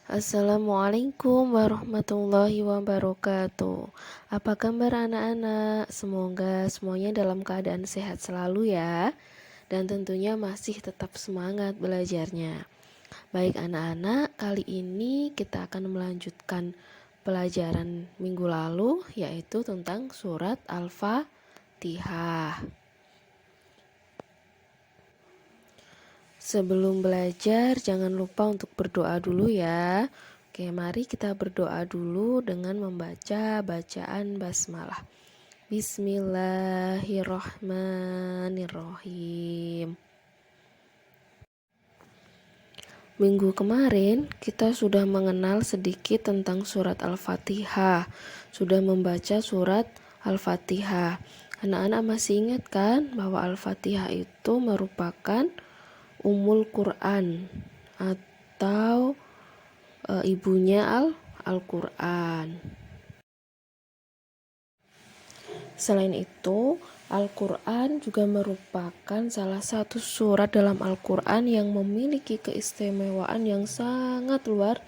Assalamualaikum warahmatullahi wabarakatuh. Apa kabar anak-anak? Semoga semuanya dalam keadaan sehat selalu ya. Dan tentunya masih tetap semangat belajarnya. Baik anak-anak, kali ini kita akan melanjutkan pelajaran minggu lalu, yaitu tentang surat Al-Fatihah. Sebelum belajar, jangan lupa untuk berdoa dulu ya. Oke, mari kita berdoa dulu dengan membaca bacaan basmalah. Bismillahirrohmanirrohim. Minggu kemarin kita sudah mengenal sedikit tentang surat Al-Fatihah. Sudah membaca surat Al-Fatihah. Anak-anak masih ingat kan bahwa Al-Fatihah itu merupakan Ummul Quran atau ibunya Al-Quran. Selain itu, Al-Quran juga merupakan salah satu surat dalam Al-Quran yang memiliki keistimewaan yang sangat luar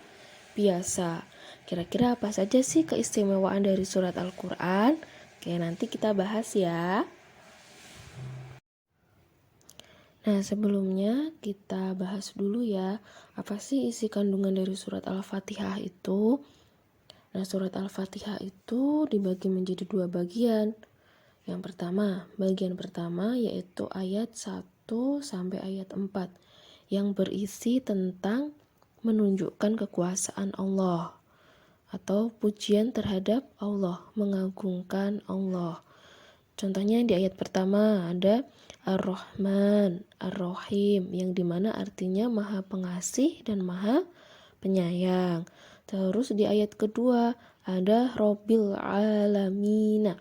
biasa. Kira-kira apa saja sih keistimewaan dari surat Al-Quran? Oke, nanti kita bahas ya. Nah, sebelumnya kita bahas dulu ya, apa sih isi kandungan dari surat Al-Fatihah itu? Nah, surat Al-Fatihah itu dibagi menjadi dua bagian. Yang pertama, bagian pertama yaitu ayat 1 sampai ayat 4 yang berisi tentang menunjukkan kekuasaan Allah atau pujian terhadap Allah, mengagungkan Allah. Contohnya di ayat pertama ada Ar-Rahman, Ar-Rahim, yang dimana artinya maha pengasih dan maha penyayang. Terus di ayat kedua ada Robbil Alamina,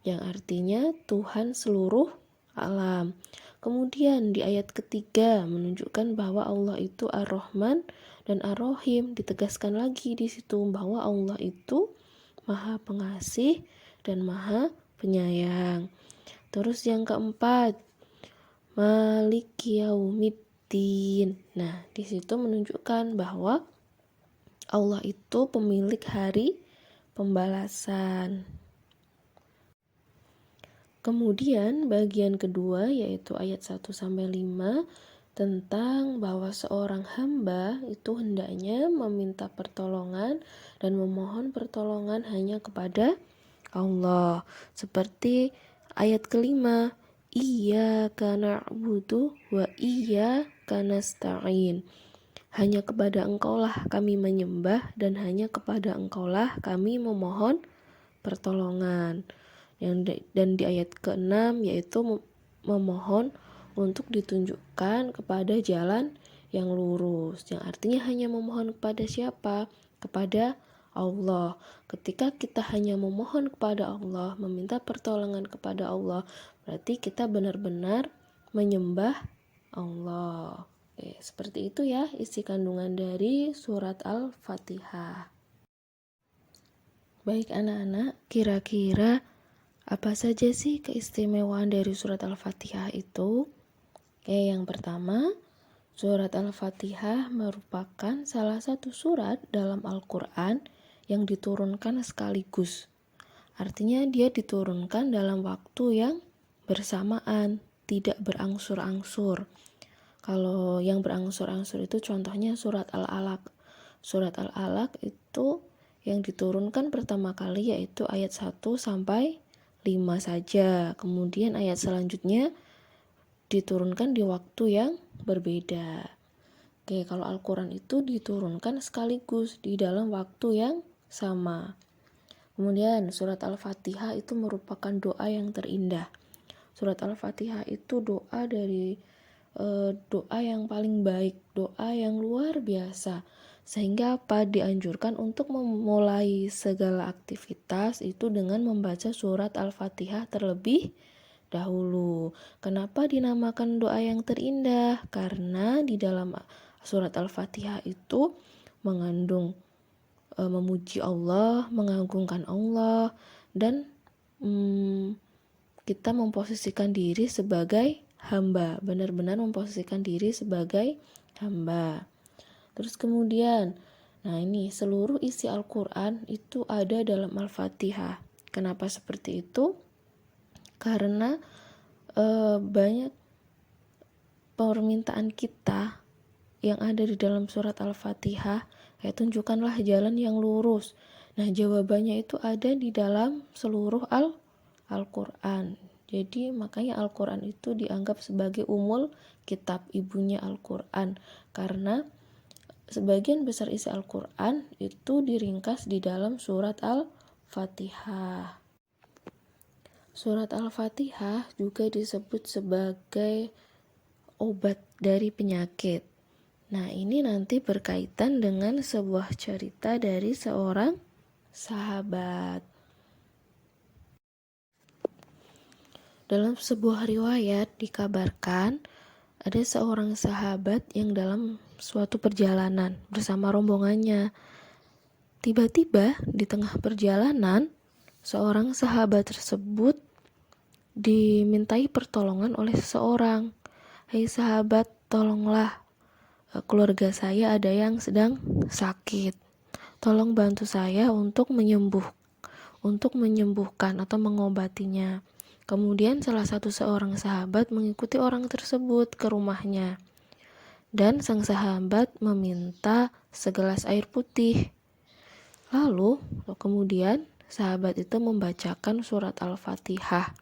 yang artinya Tuhan seluruh alam. Kemudian di ayat ketiga menunjukkan bahwa Allah itu Ar-Rahman dan Ar-Rahim. Ditegaskan lagi di situ bahwa Allah itu maha pengasih dan maha penyayang. Terus yang keempat, Malik Yaumiddin. Nah, di situ menunjukkan bahwa Allah itu pemilik hari pembalasan. Kemudian bagian kedua yaitu ayat 1 sampai 5 tentang bahwa seorang hamba itu hendaknya meminta pertolongan dan memohon pertolongan hanya kepada Allah. Seperti ayat kelima, Iyyaka na'budu wa iyyaka nasta'in. Hanya kepada Engkaulah kami menyembah dan hanya kepada Engkaulah kami memohon pertolongan. Dan di ayat ke-6 yaitu memohon untuk ditunjukkan kepada jalan yang lurus, yang artinya hanya memohon kepada siapa? Kepada Allah. Ketika kita hanya memohon kepada Allah, meminta pertolongan kepada Allah, berarti kita benar-benar menyembah Allah. Oke, seperti itu ya isi kandungan dari surat Al-Fatihah. Baik anak-anak, kira-kira apa saja sih keistimewaan dari surat Al-Fatihah itu? Oke, yang pertama, surat Al-Fatihah merupakan salah satu surat dalam Al-Quran yang diturunkan sekaligus. Artinya dia diturunkan dalam waktu yang bersamaan, tidak berangsur-angsur. Kalau yang berangsur-angsur itu contohnya surat Al-Alaq. Surat Al-Alaq itu yang diturunkan pertama kali yaitu ayat 1 sampai 5 saja. Kemudian ayat selanjutnya diturunkan di waktu yang berbeda. Oke, kalau Al-Quran itu diturunkan sekaligus di dalam waktu yang sama. Kemudian surat Al-Fatihah itu merupakan doa yang terindah. Surat Al-Fatihah itu doa yang paling baik, doa yang luar biasa. Sehingga dianjurkan untuk memulai segala aktivitas itu dengan membaca surat Al-Fatihah terlebih dahulu. Kenapa dinamakan doa yang terindah? Karena di dalam surat Al-Fatihah itu mengandung memuji Allah, mengagungkan Allah, dan kita memposisikan diri sebagai hamba, benar-benar memposisikan diri sebagai hamba. Terus kemudian Nah, ini seluruh isi Al-Quran itu ada dalam Al-Fatihah. Kenapa seperti itu? Karena banyak permintaan kita yang ada di dalam surat Al-Fatihah, tunjukkanlah jalan yang lurus. Nah, jawabannya itu ada di dalam seluruh Al-Quran. Jadi makanya Al-Quran itu dianggap sebagai umul kitab, ibunya Al-Quran, karena sebagian besar isi Al-Quran itu diringkas di dalam surat Al-Fatihah. Surat Al-Fatihah juga disebut sebagai obat dari penyakit. Nah, ini nanti berkaitan dengan sebuah cerita dari seorang sahabat. Dalam sebuah riwayat dikabarkan ada seorang sahabat yang dalam suatu perjalanan bersama rombongannya. Tiba-tiba di tengah perjalanan, seorang sahabat tersebut dimintai pertolongan oleh seseorang. "Hai sahabat, tolonglah, keluarga saya ada yang sedang sakit. Tolong bantu saya untuk menyembuhkan atau mengobatinya." Kemudian seorang sahabat mengikuti orang tersebut ke rumahnya. Dan sang sahabat meminta segelas air putih. Lalu kemudian sahabat itu membacakan surat Al-Fatihah.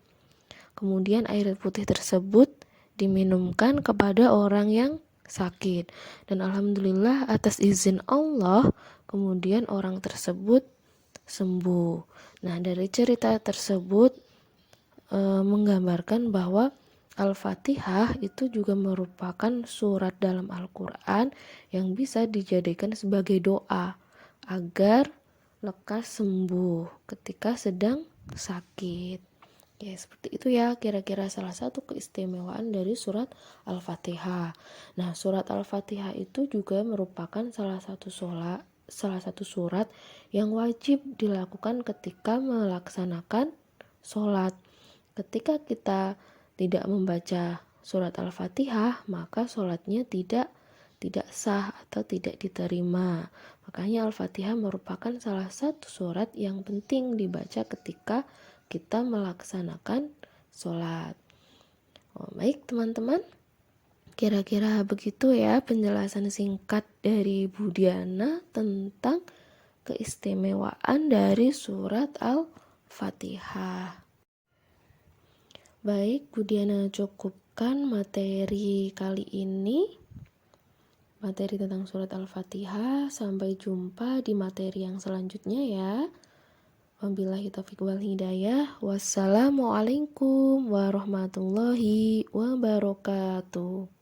Kemudian air putih tersebut diminumkan kepada orang yang sakit. Dan alhamdulillah atas izin Allah, kemudian orang tersebut sembuh. Nah, dari cerita tersebut menggambarkan bahwa Al-Fatihah itu juga merupakan surat dalam Al-Quran yang bisa dijadikan sebagai doa agar lekas sembuh ketika sedang sakit. Ya, seperti itu ya kira-kira salah satu keistimewaan dari surat Al-Fatihah. Nah, surat Al-Fatihah itu juga merupakan salah satu surat yang wajib dilakukan ketika melaksanakan sholat. Ketika kita tidak membaca surat Al-Fatihah, maka sholatnya tidak sah atau tidak diterima. Makanya Al-Fatihah merupakan salah satu surat yang penting dibaca ketika kita melaksanakan sholat. Baik teman-teman, kira-kira begitu ya penjelasan singkat dari Bu Diana tentang keistimewaan dari surat Al-Fatihah. Baik, Bu Diana cukupkan materi kali ini, materi tentang surat Al-Fatihah. Sampai jumpa di materi yang selanjutnya ya. Wabillahi taufiq wal hidayah. Wassalamualaikum warahmatullahi wabarakatuh.